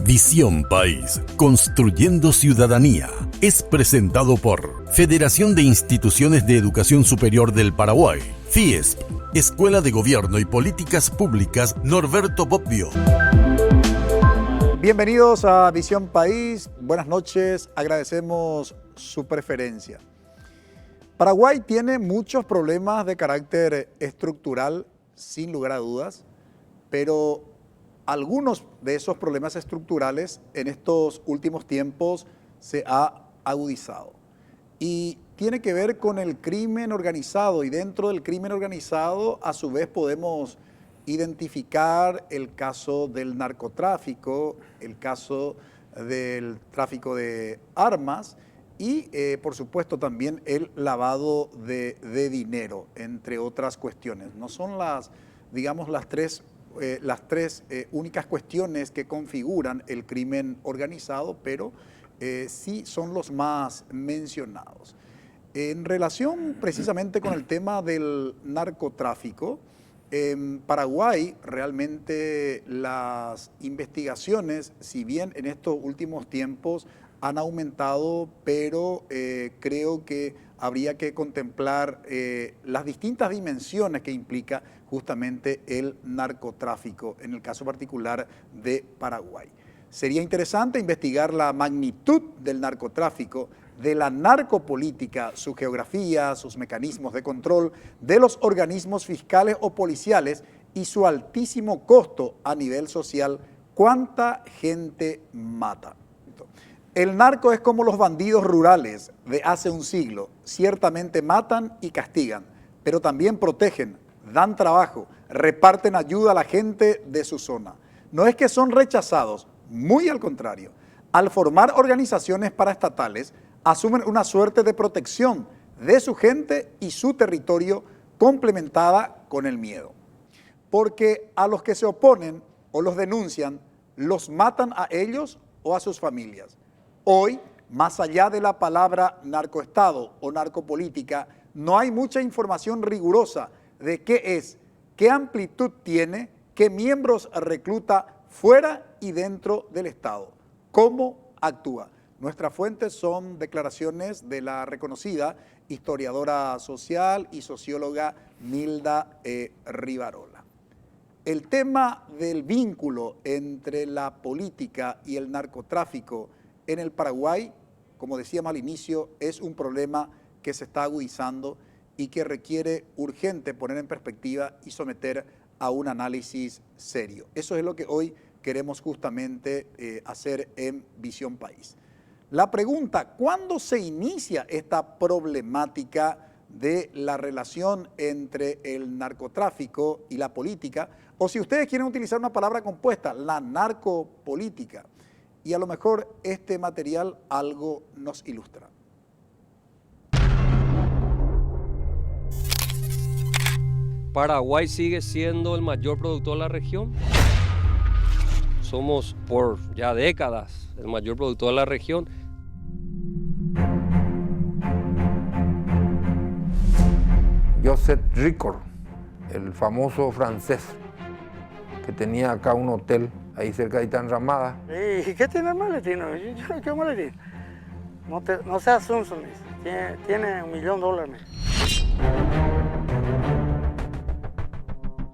Visión País, construyendo ciudadanía, es presentado por Federación de Instituciones de Educación Superior del Paraguay, FIESP, Escuela de Gobierno y Políticas Públicas Norberto Bobbio. Bienvenidos a Visión País, buenas noches, agradecemos su preferencia. Paraguay tiene muchos problemas de carácter estructural, sin lugar a dudas, pero algunos de esos problemas estructurales en estos últimos tiempos se ha agudizado. Y tiene que ver con el crimen organizado, y dentro del crimen organizado a su vez podemos identificar el caso del narcotráfico, el caso del tráfico de armas y por supuesto también el lavado de dinero, entre otras cuestiones. No son las tres únicas cuestiones que configuran el crimen organizado, pero sí son los más mencionados. En relación precisamente con el tema del narcotráfico, en Paraguay realmente las investigaciones, si bien en estos últimos tiempos han aumentado, pero creo que habría que contemplar las distintas dimensiones que implica justamente el narcotráfico, en el caso particular de Paraguay. Sería interesante investigar la magnitud del narcotráfico, de la narcopolítica, su geografía, sus mecanismos de control, de los organismos fiscales o policiales y su altísimo costo a nivel social. ¿Cuánta gente mata? El narco es como los bandidos rurales de hace un siglo. Ciertamente matan y castigan, pero también protegen, dan trabajo, reparten ayuda a la gente de su zona. No es que son rechazados, muy al contrario. Al formar organizaciones paraestatales, asumen una suerte de protección de su gente y su territorio complementada con el miedo. Porque a los que se oponen o los denuncian, los matan a ellos o a sus familias. Hoy, más allá de la palabra narcoestado o narcopolítica, no hay mucha información rigurosa de qué es, qué amplitud tiene, qué miembros recluta fuera y dentro del Estado, cómo actúa. Nuestras fuentes son declaraciones de la reconocida historiadora social y socióloga Nilda Rivarola. El tema del vínculo entre la política y el narcotráfico en el Paraguay, como decíamos al inicio, es un problema que se está agudizando y que requiere urgente poner en perspectiva y someter a un análisis serio. Eso es lo que hoy queremos justamente hacer en Visión País. La pregunta, ¿cuándo se inicia esta problemática de la relación entre el narcotráfico y la política? O si ustedes quieren utilizar una palabra compuesta, la narcopolítica. Y a lo mejor este material algo nos ilustra. Paraguay sigue siendo el mayor productor de la región. Somos por ya décadas el mayor productor de la región. Joseph Ricard, el famoso francés, que tenía acá un hotel ahí cerca de Itanramada. ¿Y qué tiene el maletín? ¿Qué maletín? No seas Simpson, tiene $1 millón.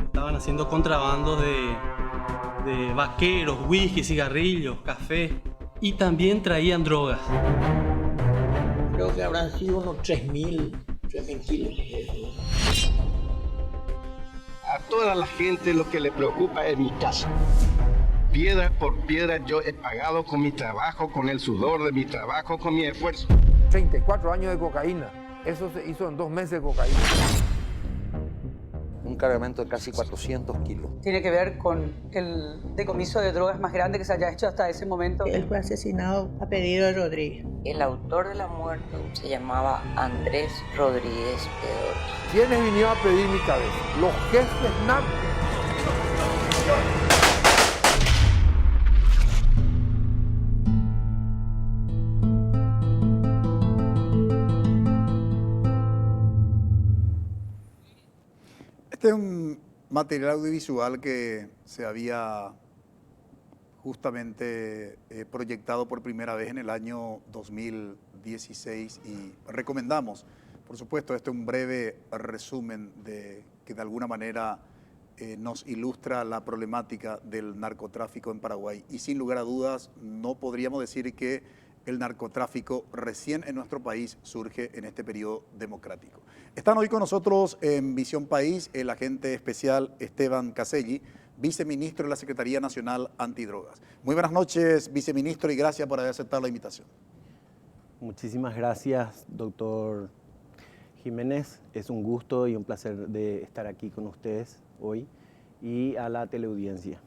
Estaban haciendo contrabando de vaqueros, whisky, cigarrillos, café y también traían drogas. Creo que habrán sido unos 3.000 kilos. A toda la gente lo que le preocupa es mi casa. Piedra por piedra yo he pagado con mi trabajo, con el sudor de mi trabajo, con mi esfuerzo. 34 años de cocaína. Eso se hizo en 2 meses de cocaína. Un cargamento de casi 400 kilos. Tiene que ver con el decomiso de drogas más grande que se haya hecho hasta ese momento. Él fue asesinado a pedido de Rodríguez. El autor de la muerte se llamaba Andrés Rodríguez Pedro. ¿Quiénes vinieron a pedir mi cabeza? Los jefes narcos. Este es un material audiovisual que se había justamente proyectado por primera vez en el año 2016 y recomendamos, por supuesto, un breve resumen que de alguna manera nos ilustra la problemática del narcotráfico en Paraguay. Y sin lugar a dudas, no podríamos decir que el narcotráfico recién en nuestro país surge en este periodo democrático. Están hoy con nosotros en Visión País el agente especial Esteban Caselli, viceministro de la Secretaría Nacional Antidrogas. Muy buenas noches, viceministro, y gracias por haber aceptado la invitación. Muchísimas gracias, doctor Jiménez. Es un gusto y un placer de estar aquí con ustedes hoy y a la teleaudiencia.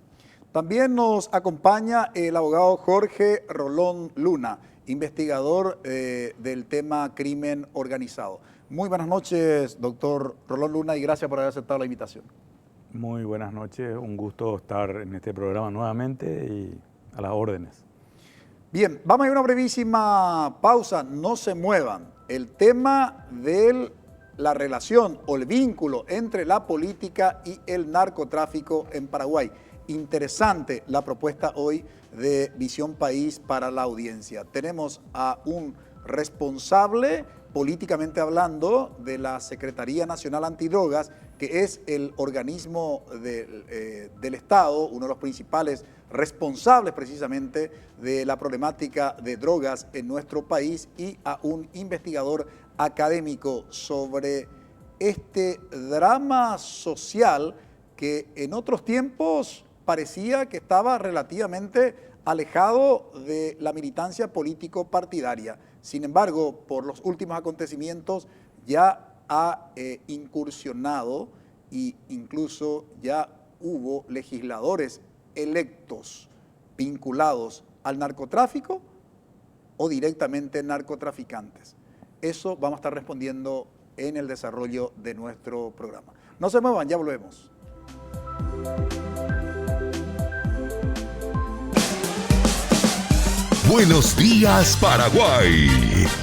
También nos acompaña el abogado Jorge Rolón Luna, investigador del tema crimen organizado. Muy buenas noches, doctor Rolón Luna, y gracias por haber aceptado la invitación. Muy buenas noches, un gusto estar en este programa nuevamente y a las órdenes. Bien, vamos a ir a una brevísima pausa, no se muevan. El tema de la relación o el vínculo entre la política y el narcotráfico en Paraguay. Interesante la propuesta hoy de Visión País para la audiencia. Tenemos a un responsable, políticamente hablando, de la Secretaría Nacional Antidrogas, que es el organismo del Estado, uno de los principales responsables precisamente de la problemática de drogas en nuestro país, y a un investigador académico sobre este drama social que en otros tiempos parecía que estaba relativamente alejado de la militancia político-partidaria. Sin embargo, por los últimos acontecimientos ya ha incursionado e incluso ya hubo legisladores electos vinculados al narcotráfico o directamente narcotraficantes. Eso vamos a estar respondiendo en el desarrollo de nuestro programa. No se muevan, ya volvemos. Buenos días, Paraguay.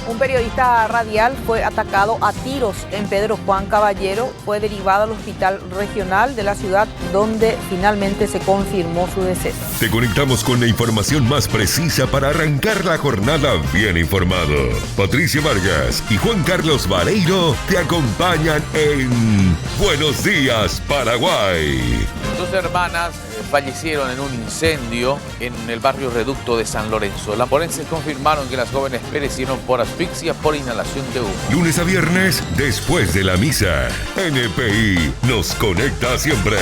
Un periodista radial fue atacado a tiros en Pedro Juan Caballero. Fue derivado al hospital regional de la ciudad, donde finalmente se confirmó su deceso. Te conectamos con la información más precisa para arrancar la jornada bien informado. Patricia Vargas y Juan Carlos Vareiro te acompañan en Buenos días, Paraguay. Dos hermanas fallecieron en un incendio en el barrio Reducto de San Lorenzo. Las forenses confirmaron que las jóvenes perecieron por asfixia por inhalación de humo. Lunes a viernes, después de la misa, NPI nos conecta siempre.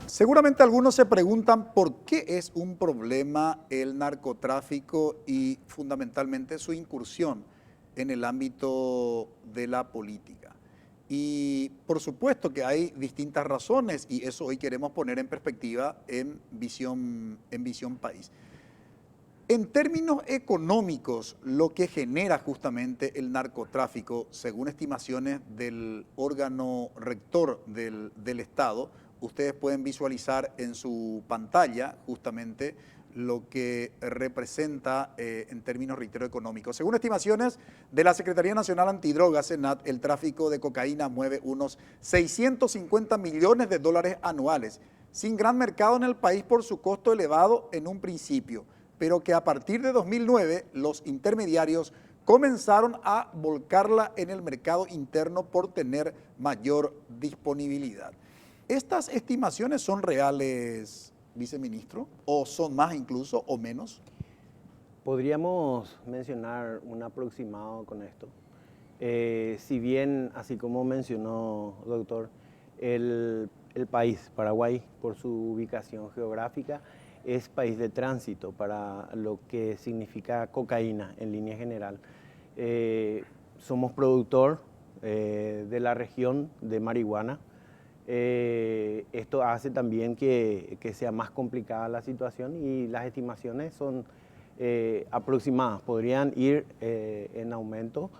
Seguramente algunos se preguntan por qué es un problema el narcotráfico y fundamentalmente su incursión en el ámbito de la política. Y por supuesto que hay distintas razones y eso hoy queremos poner en perspectiva en Visión País. En términos económicos, lo que genera justamente el narcotráfico, según estimaciones del órgano rector del Estado, ustedes pueden visualizar en su pantalla justamente lo que representa en términos, reitero, económicos. Según estimaciones de la Secretaría Nacional Antidrogas, SENAT, el tráfico de cocaína mueve unos 650 millones de dólares anuales, sin gran mercado en el país por su costo elevado en un principio, pero que a partir de 2009 los intermediarios comenzaron a volcarla en el mercado interno por tener mayor disponibilidad. ¿Estas estimaciones son reales, viceministro, o son más incluso o menos? Podríamos mencionar un aproximado con esto. Si bien, así como mencionó, doctor, el país, Paraguay, por su ubicación geográfica, es país de tránsito para lo que significa cocaína en línea general. Somos productor de la región de marihuana. Esto hace también que sea más complicada la situación y las estimaciones son aproximadas, podrían ir en aumento,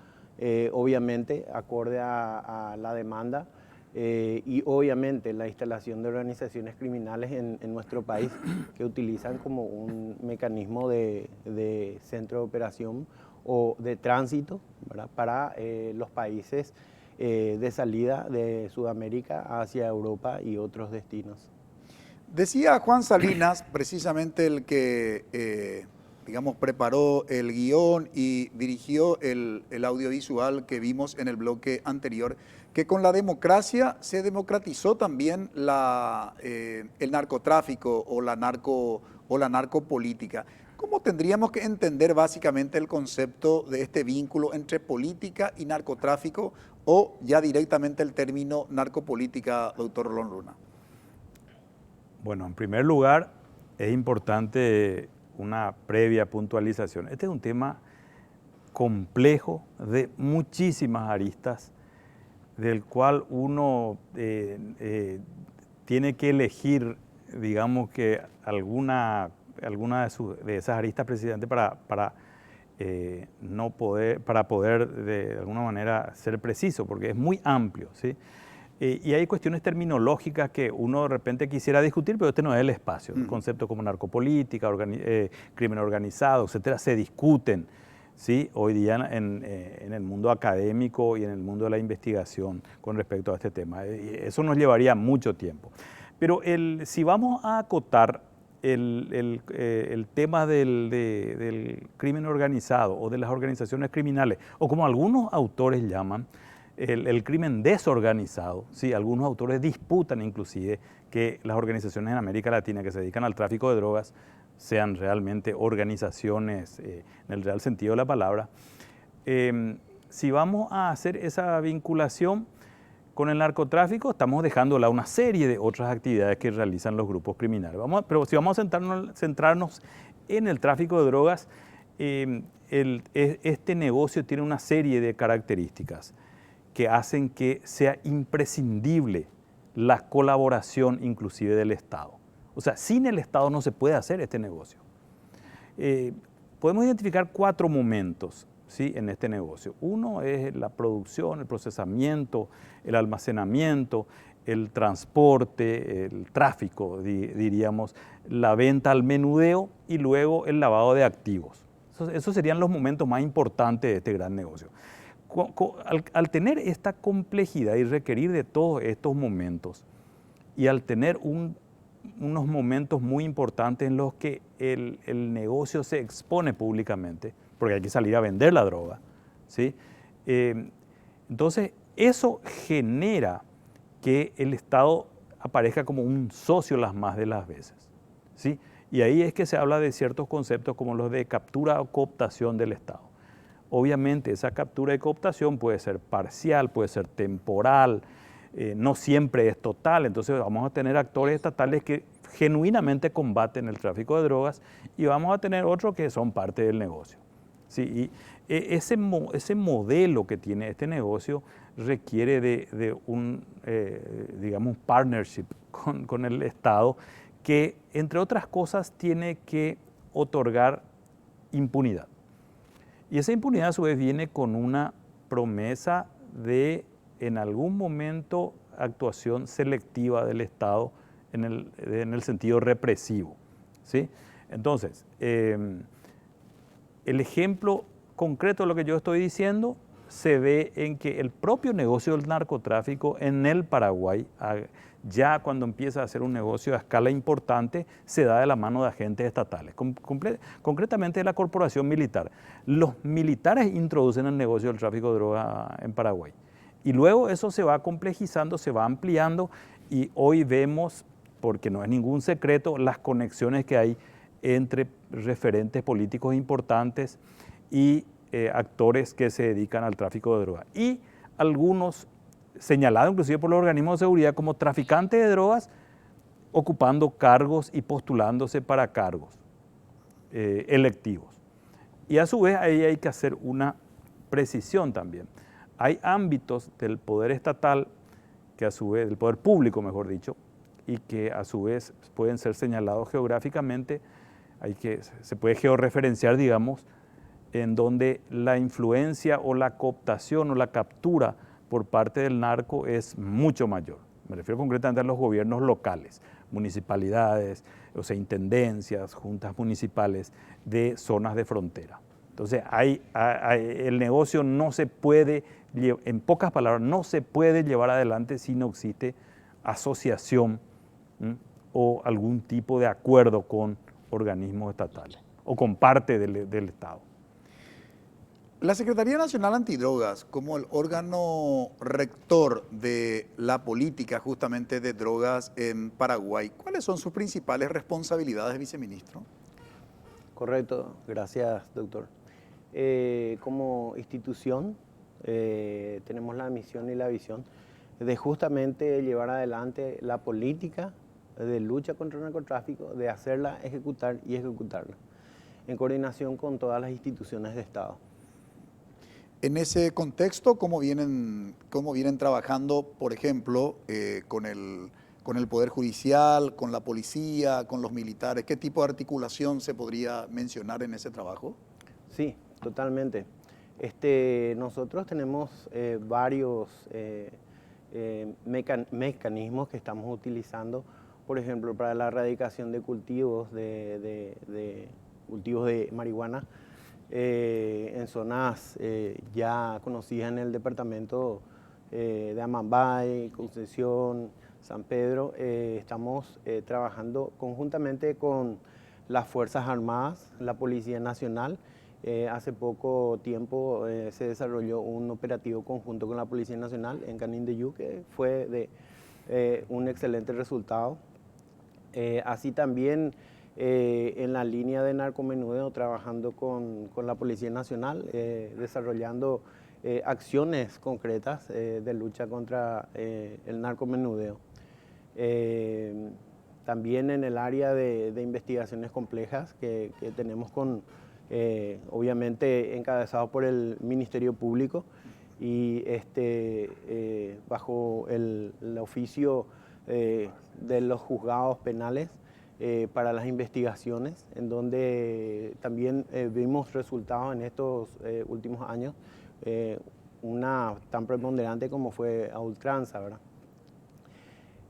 obviamente acorde a la demanda y obviamente la instalación de organizaciones criminales en nuestro país que utilizan como un mecanismo de centro de operación o de tránsito, ¿verdad?, para los países de salida de Sudamérica hacia Europa y otros destinos. Decía Juan Salinas, precisamente el que, digamos, preparó el guión y dirigió el audiovisual que vimos en el bloque anterior, que con la democracia se democratizó también el narcotráfico o la narcopolítica. ¿Cómo tendríamos que entender básicamente el concepto de este vínculo entre política y narcotráfico o ya directamente el término narcopolítica, doctor Rolón Luna? Bueno, en primer lugar, es importante una previa puntualización. Este es un tema complejo de muchísimas aristas, del cual uno tiene que elegir, digamos que alguna de esas aristas, presidente, para poder de alguna manera ser preciso, porque es muy amplio, ¿sí? Y hay cuestiones terminológicas que uno de repente quisiera discutir, pero este no es el espacio. Conceptos como narcopolítica, crimen organizado, etcétera, se discuten, ¿sí? Hoy día en el mundo académico y en el mundo de la investigación con respecto a este tema. Eso nos llevaría mucho tiempo. Pero si vamos a acotar el tema del crimen organizado o de las organizaciones criminales, o como algunos autores llaman, el crimen desorganizado, sí, algunos autores disputan inclusive que las organizaciones en América Latina que se dedican al tráfico de drogas sean realmente organizaciones en el real sentido de la palabra. Si vamos a hacer esa vinculación con el narcotráfico, estamos dejándola una serie de otras actividades que realizan los grupos criminales. Pero si vamos a centrarnos en el tráfico de drogas, este negocio tiene una serie de características que hacen que sea imprescindible la colaboración inclusive del Estado. O sea, sin el Estado no se puede hacer este negocio. Podemos identificar 4 momentos, ¿sí?, en este negocio. Uno es la producción, el procesamiento, el almacenamiento, el transporte, el tráfico, diríamos, la venta al menudeo y luego el lavado de activos. Esos serían los momentos más importantes de este gran negocio. Al tener esta complejidad y requerir de todos estos momentos, y al tener unos momentos muy importantes en los que el negocio se expone públicamente, porque hay que salir a vender la droga, ¿sí? Entonces, eso genera que el Estado aparezca como un socio las más de las veces, ¿sí? Y ahí es que se habla de ciertos conceptos como los de captura o cooptación del Estado. Obviamente esa captura y cooptación puede ser parcial, puede ser temporal, no siempre es total, entonces vamos a tener actores estatales que genuinamente combaten el tráfico de drogas y vamos a tener otros que son parte del negocio. Sí, y ese modelo que tiene este negocio requiere de un, digamos, partnership con el Estado que, entre otras cosas, tiene que otorgar impunidad. Y esa impunidad a su vez viene con una promesa de, en algún momento, actuación selectiva del Estado en el sentido represivo, ¿sí? Entonces, el ejemplo concreto de lo que yo estoy diciendo se ve en que el propio negocio del narcotráfico en el Paraguay, ya cuando empieza a ser un negocio a escala importante, se da de la mano de agentes estatales, concretamente de la corporación militar. Los militares introducen el negocio del tráfico de droga en Paraguay. Y luego eso se va complejizando, se va ampliando y hoy vemos, porque no es ningún secreto, las conexiones que hay entre referentes políticos importantes y actores que se dedican al tráfico de drogas. Y algunos señalados inclusive por los organismos de seguridad como traficantes de drogas, ocupando cargos y postulándose para cargos electivos. Y a su vez ahí hay que hacer una precisión también. Hay ámbitos del poder estatal, que a su vez, del poder público mejor dicho, y que a su vez pueden ser señalados geográficamente, se puede georreferenciar, digamos, en donde la influencia o la cooptación o la captura por parte del narco es mucho mayor. Me refiero concretamente a los gobiernos locales, municipalidades, o sea, intendencias, juntas municipales de zonas de frontera. Entonces, el negocio no se puede, en pocas palabras, no se puede llevar adelante si no existe asociación o algún tipo de acuerdo con organismos estatales o con parte del Estado. La Secretaría Nacional Antidrogas, como el órgano rector de la política justamente de drogas en Paraguay, ¿cuáles son sus principales responsabilidades, viceministro? Correcto, gracias, doctor. Como institución tenemos la misión y la visión de justamente llevar adelante la política de lucha contra el narcotráfico, de hacerla, ejecutar y ejecutarla, en coordinación con todas las instituciones de Estado. En ese contexto, ¿cómo vienen trabajando, por ejemplo, con el Poder Judicial, con la policía, con los militares? ¿Qué tipo de articulación se podría mencionar en ese trabajo? Sí, totalmente. Nosotros tenemos varios mecanismos que estamos utilizando, por ejemplo, para la erradicación de cultivos de marihuana, en zonas ya conocidas en el departamento de Amambay, Concepción, San Pedro. Estamos trabajando conjuntamente con las Fuerzas Armadas, la Policía Nacional. Hace poco tiempo se desarrolló un operativo conjunto con la Policía Nacional en Canindeyú, que fue de un excelente resultado. Así también en la línea de narcomenudeo, trabajando con la Policía Nacional, desarrollando acciones concretas de lucha contra el narcomenudeo. También en el área de investigaciones complejas que tenemos obviamente encabezado por el Ministerio Público y bajo el oficio de los juzgados penales, para las investigaciones, en donde también vimos resultados en estos últimos años, una tan preponderante como fue a ultranza, ¿verdad?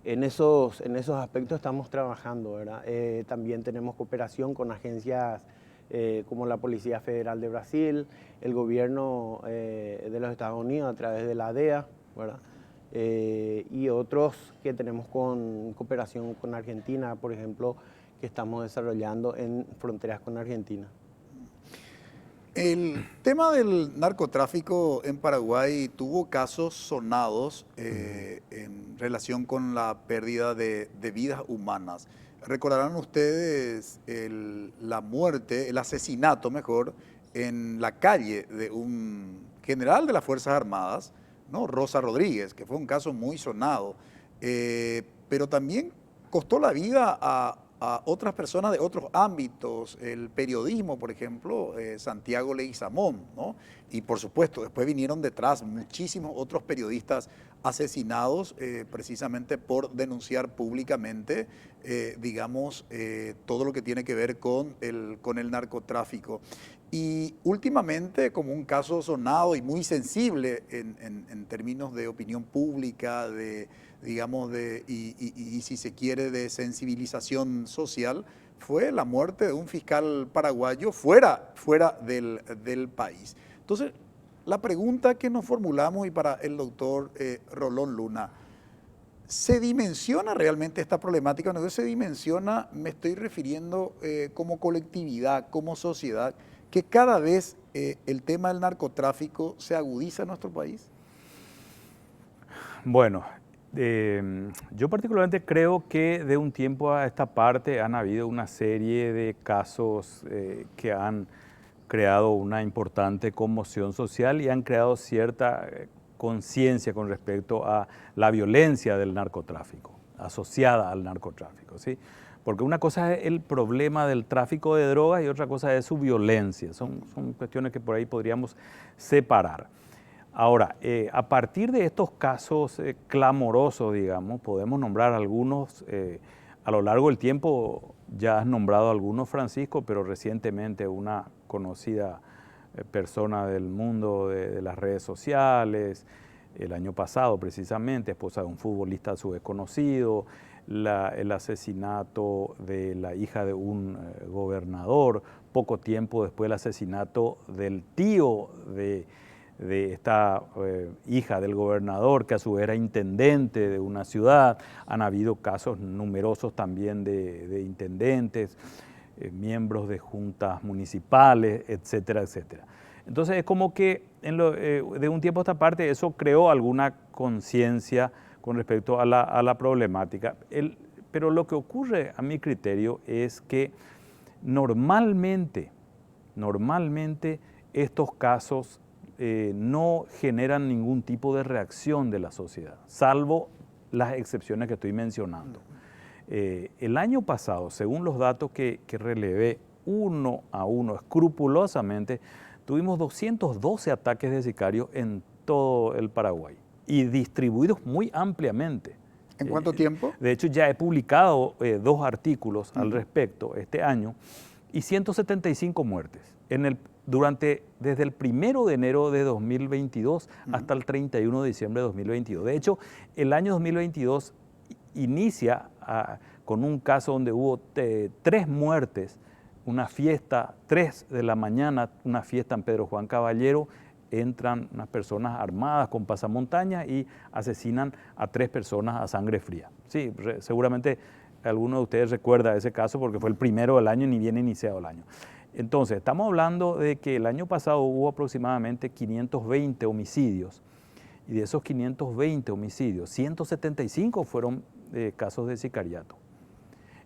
En esos aspectos estamos trabajando, ¿verdad? También tenemos cooperación con agencias como la Policía Federal de Brasil, el gobierno de los Estados Unidos a través de la DEA, ¿verdad? Y otros que tenemos con cooperación con Argentina, por ejemplo, que estamos desarrollando en fronteras con Argentina. El tema del narcotráfico en Paraguay tuvo casos sonados en relación con la pérdida de vidas humanas. Recordarán ustedes la muerte, el asesinato mejor, en la calle de un general de las Fuerzas Armadas, ¿no? Rosa Rodríguez, que fue un caso muy sonado, pero también costó la vida a otras personas de otros ámbitos, el periodismo, por ejemplo, Santiago Leguizamón, ¿no? Y por supuesto, después vinieron detrás muchísimos otros periodistas asesinados precisamente por denunciar públicamente, todo lo que tiene que ver con el narcotráfico. Y últimamente, como un caso sonado y muy sensible en términos de opinión pública, y si se quiere, de sensibilización social, fue la muerte de un fiscal paraguayo fuera del país. Entonces, la pregunta que nos formulamos, y para el doctor Rolón Luna, ¿se dimensiona realmente esta problemática? Cuando se dimensiona, me estoy refiriendo como colectividad, como sociedad, que cada vez el tema del narcotráfico se agudiza en nuestro país. Bueno, yo particularmente creo que de un tiempo a esta parte han habido una serie de casos que han creado una importante conmoción social y han creado cierta conciencia con respecto a la violencia del narcotráfico, asociada al narcotráfico, ¿sí? Porque una cosa es el problema del tráfico de drogas y otra cosa es su violencia. Son cuestiones que por ahí podríamos separar. Ahora, a partir de estos casos clamorosos, digamos, podemos nombrar algunos, a lo largo del tiempo ya has nombrado algunos, Francisco, pero recientemente una conocida persona del mundo de las redes sociales, el año pasado precisamente, esposa de un futbolista a su vez conocido, el asesinato de la hija de un gobernador poco tiempo después del asesinato del tío de esta hija del gobernador, que a su vez era intendente de una ciudad. Han habido casos numerosos también de intendentes, miembros de juntas municipales, etcétera, etcétera. Entonces es como que de un tiempo a esta parte eso creó alguna conciencia con respecto a la problemática. Pero lo que ocurre a mi criterio es que normalmente estos casos no generan ningún tipo de reacción de la sociedad, salvo las excepciones que estoy mencionando. El año pasado, según los datos que relevé uno a uno escrupulosamente, tuvimos 212 ataques de sicarios en todo el Paraguay y distribuidos muy ampliamente. ¿En cuánto tiempo? De hecho, ya he publicado 2 artículos al respecto este año y 175 muertes desde el 1 de enero de 2022 hasta el 31 de diciembre de 2022. De hecho, el año 2022 inicia con un caso donde hubo 3 muertes, una fiesta, 3 de la mañana, una fiesta en Pedro Juan Caballero, entran unas personas armadas con pasamontañas y asesinan a 3 personas a sangre fría. Sí, seguramente alguno de ustedes recuerda ese caso porque fue el primero del año, ni bien iniciado el año. Entonces, estamos hablando de que el año pasado hubo aproximadamente 520 homicidios y de esos 520 homicidios, 175 fueron casos de sicariato.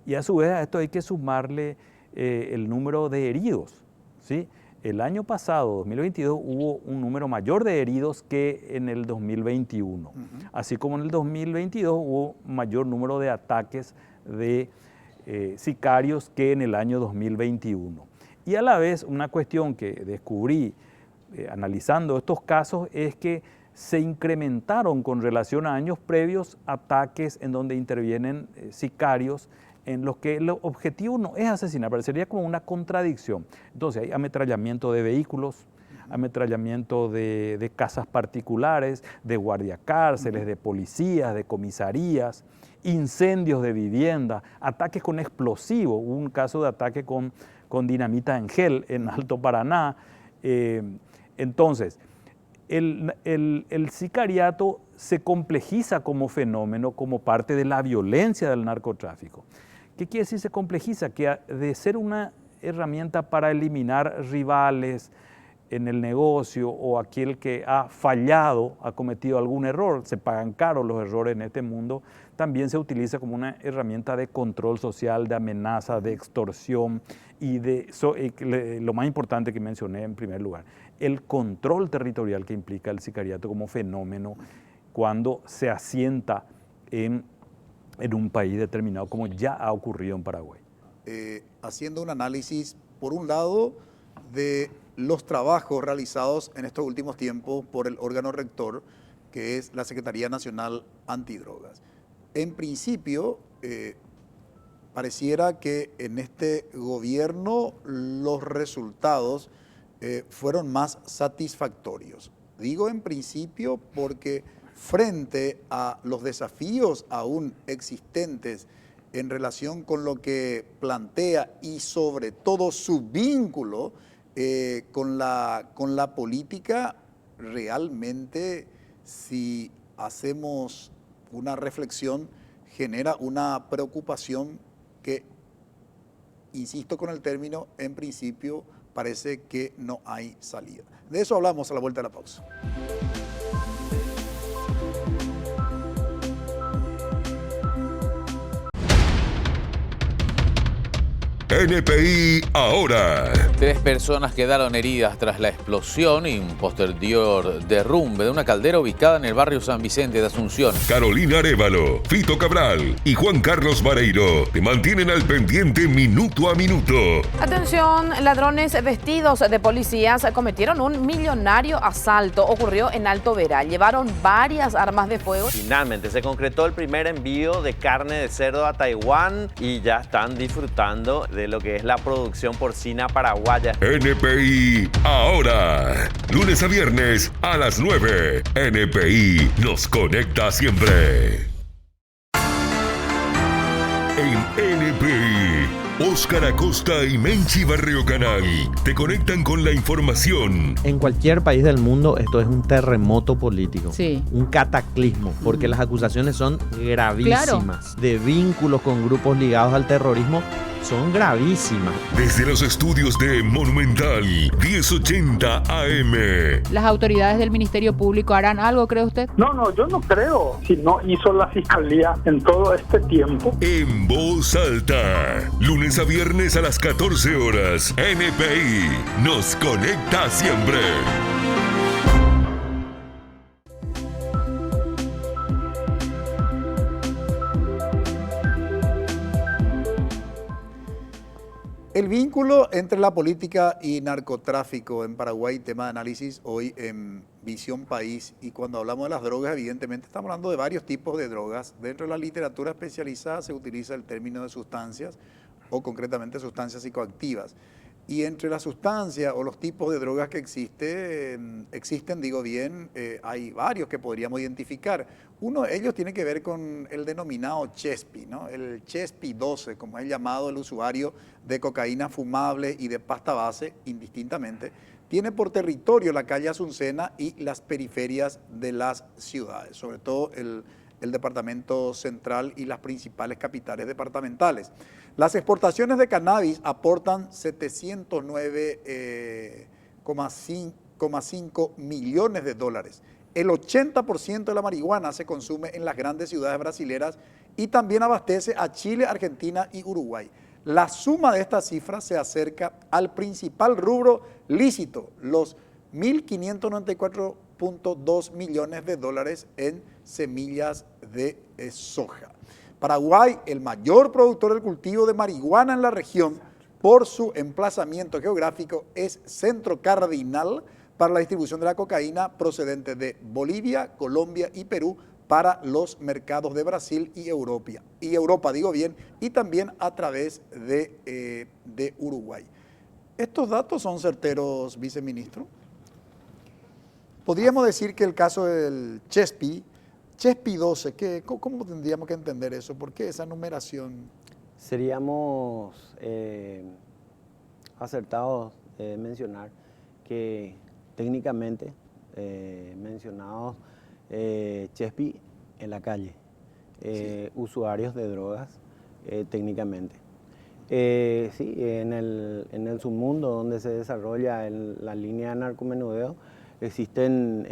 Y a su vez a esto hay que sumarle el número de heridos, ¿sí? El año pasado, 2022, hubo un número mayor de heridos que en el 2021. Así como en el 2022 hubo mayor número de ataques de sicarios que en el año 2021. Y a la vez, una cuestión que descubrí analizando estos casos es que se incrementaron con relación a años previos ataques en donde intervienen sicarios en los que el objetivo no es asesinar, parecería como una contradicción. Entonces hay ametrallamiento de vehículos, ametrallamiento de casas particulares, de guardiacárceles, de policías, de comisarías, incendios de vivienda, ataques con explosivos. Hubo un caso de ataque con dinamita en gel en Alto Paraná. Entonces, el sicariato se complejiza como fenómeno, como parte de la violencia del narcotráfico. ¿Qué quiere decir se complejiza? Que de ser una herramienta para eliminar rivales en el negocio o aquel que ha fallado, ha cometido algún error, se pagan caros los errores en este mundo, también se utiliza como una herramienta de control social, de amenaza, de extorsión y lo más importante que mencioné en primer lugar, el control territorial que implica el sicariato como fenómeno cuando se asienta en un país determinado, como ya ha ocurrido en Paraguay. Haciendo un análisis, por un lado, de los trabajos realizados en estos últimos tiempos por el órgano rector, que es la Secretaría Nacional Antidrogas. En principio, pareciera que en este gobierno los resultados fueron más satisfactorios. Digo en principio porque frente a los desafíos aún existentes en relación con lo que plantea y sobre todo su vínculo con la política, realmente si hacemos una reflexión genera una preocupación que, insisto con el término, en principio parece que no hay salida. De eso hablamos a la vuelta de la pausa. NPI ahora. 3 personas quedaron heridas tras la explosión y un posterior derrumbe de una caldera ubicada en el barrio San Vicente de Asunción. Carolina Arévalo, Fito Cabral y Juan Carlos Vareiro te mantienen al pendiente minuto a minuto. Atención, ladrones vestidos de policías cometieron un millonario asalto. Ocurrió en Alto Vera. Llevaron varias armas de fuego. Finalmente se concretó el primer envío de carne de cerdo a Taiwán y ya están disfrutando de lo que es la producción porcina paraguaya. NPI ahora. Lunes a viernes a las 9. NPI nos conecta siempre. En NPI Óscar Acosta y Menchi Barrio Canal te conectan con la información. En cualquier país del mundo esto es un terremoto político, Sí. un cataclismo, porque las acusaciones son gravísimas. De vínculos con grupos ligados al terrorismo son gravísimas. Desde los estudios de Monumental 1080 AM. ¿Las autoridades del Ministerio Público harán algo, cree usted? No, yo no creo. Si no hizo la Fiscalía en todo este tiempo. En voz alta, lunes a viernes a las 14 horas, NPI nos conecta siempre. El vínculo entre la política y narcotráfico en Paraguay, tema de análisis hoy en Visión País. Y cuando hablamos de las drogas, evidentemente estamos hablando de varios tipos de drogas. Dentro de la literatura especializada se utiliza el término de sustancias o concretamente sustancias psicoactivas. Y entre las sustancias o los tipos de drogas que existen, hay varios que podríamos identificar. Uno de ellos tiene que ver con el denominado Chespi, ¿no? El Chespi 12, como es llamado el usuario de cocaína fumable y de pasta base, indistintamente, tiene por territorio la calle Azucena y las periferias de las ciudades, sobre todo el departamento central y las principales capitales departamentales. Las exportaciones de cannabis aportan 709,5 millones de dólares. El 80% de la marihuana se consume en las grandes ciudades brasileras y también abastece a Chile, Argentina y Uruguay. La suma de estas cifras se acerca al principal rubro lícito, los 1.594.2 millones de dólares en semillas de soja. Paraguay, el mayor productor del cultivo de marihuana en la región, por su emplazamiento geográfico, es centro cardinal para la distribución de la cocaína procedente de Bolivia, Colombia y Perú para los mercados de Brasil y Europa, y también a través de Uruguay. ¿Estos datos son certeros, viceministro? Podríamos decir que el caso del Chespi 12, ¿cómo tendríamos que entender eso? ¿Por qué esa numeración? Seríamos acertados mencionar que técnicamente mencionados Chespi en la calle, sí. Usuarios de drogas técnicamente. Sí, en el submundo donde se desarrolla la línea de narcomenudeo existen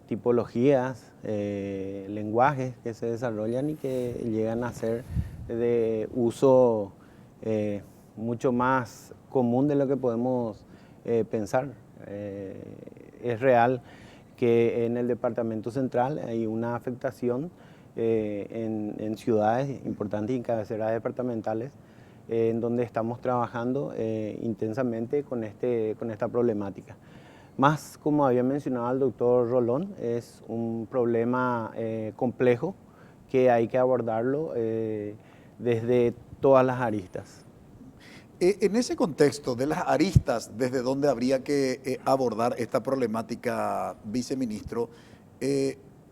tipologías, lenguajes que se desarrollan y que llegan a ser de uso mucho más común de lo que podemos pensar. Es real que en el departamento central hay una afectación en ciudades importantes y cabeceras departamentales en donde estamos trabajando intensamente con esta problemática. Más, como había mencionado el doctor Rolón, es un problema complejo que hay que abordarlo desde todas las aristas. En ese contexto de las aristas, desde donde habría que abordar esta problemática, viceministro,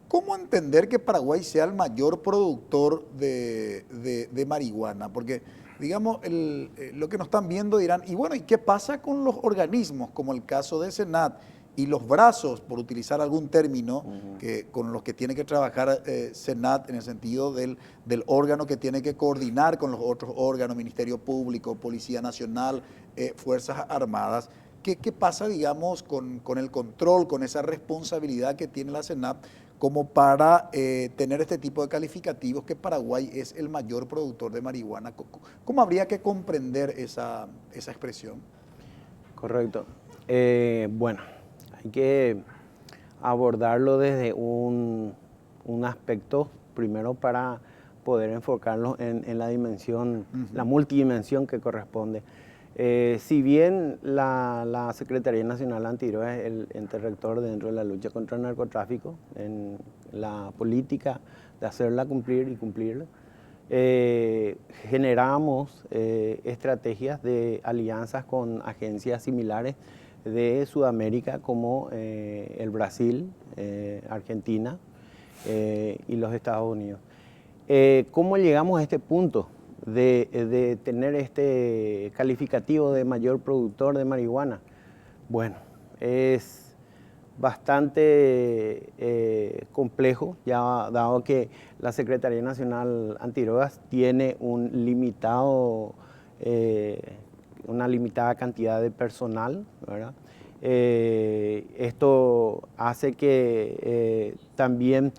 ¿cómo entender que Paraguay sea el mayor productor de marihuana? Porque, digamos, lo que nos están viendo dirán, y bueno, ¿y qué pasa con los organismos, como el caso de Senat, y los brazos, por utilizar algún término, con los que tiene que trabajar Senat en el sentido del órgano que tiene que coordinar con los otros órganos, Ministerio Público, Policía Nacional, Fuerzas Armadas? ¿Qué pasa, digamos, con el control, con esa responsabilidad que tiene la Senat como para tener este tipo de calificativos que Paraguay es el mayor productor de marihuana? ¿Cómo habría que comprender esa expresión? Correcto. Bueno, hay que abordarlo desde un aspecto, primero para poder enfocarlo en la dimensión, la multidimensión que corresponde. Si bien la Secretaría Nacional Antidrogas es el ente rector dentro de la lucha contra el narcotráfico, en la política de hacerla cumplir y cumplirla, generamos estrategias de alianzas con agencias similares de Sudamérica como el Brasil, Argentina y los Estados Unidos. ¿Cómo llegamos a este punto? de tener este calificativo de mayor productor de marihuana? Bueno, es bastante complejo, ya dado que la Secretaría Nacional Antidrogas tiene una limitada cantidad de personal, ¿verdad? Esto hace que también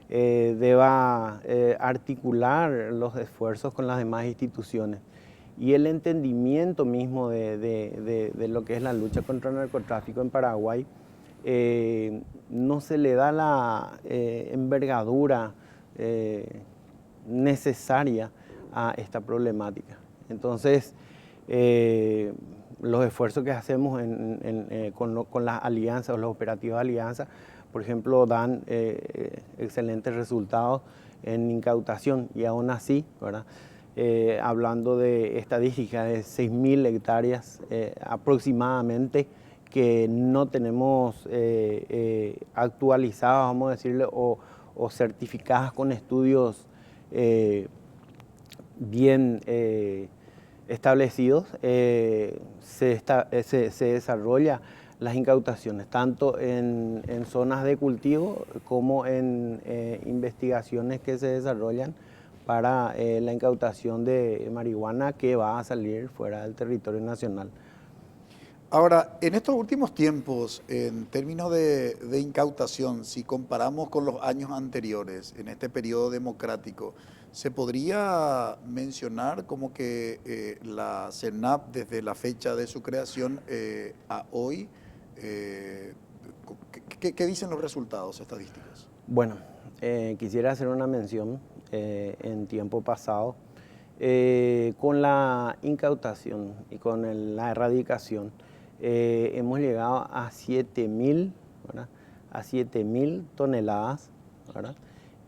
deba articular los esfuerzos con las demás instituciones. Y el entendimiento mismo de lo que es la lucha contra el narcotráfico en Paraguay no se le da la envergadura necesaria a esta problemática. Entonces, los esfuerzos que hacemos con las alianzas o los operativos de alianza, por ejemplo, dan excelentes resultados en incautación y aún así, ¿verdad? Hablando de estadísticas de 6.000 hectáreas aproximadamente que no tenemos actualizadas, vamos a decirle, o certificadas con estudios bien establecidos, se desarrolla las incautaciones, tanto en zonas de cultivo como en investigaciones que se desarrollan para la incautación de marihuana que va a salir fuera del territorio nacional. Ahora, en estos últimos tiempos, en términos de incautación, si comparamos con los años anteriores, en este periodo democrático, ¿se podría mencionar como que la CENAP, desde la fecha de su creación a hoy, ¿qué dicen los resultados estadísticos? Bueno, quisiera hacer una mención en tiempo pasado. Con la incautación y con la erradicación, hemos llegado a 7.000, ¿verdad? A 7.000 toneladas, ¿verdad?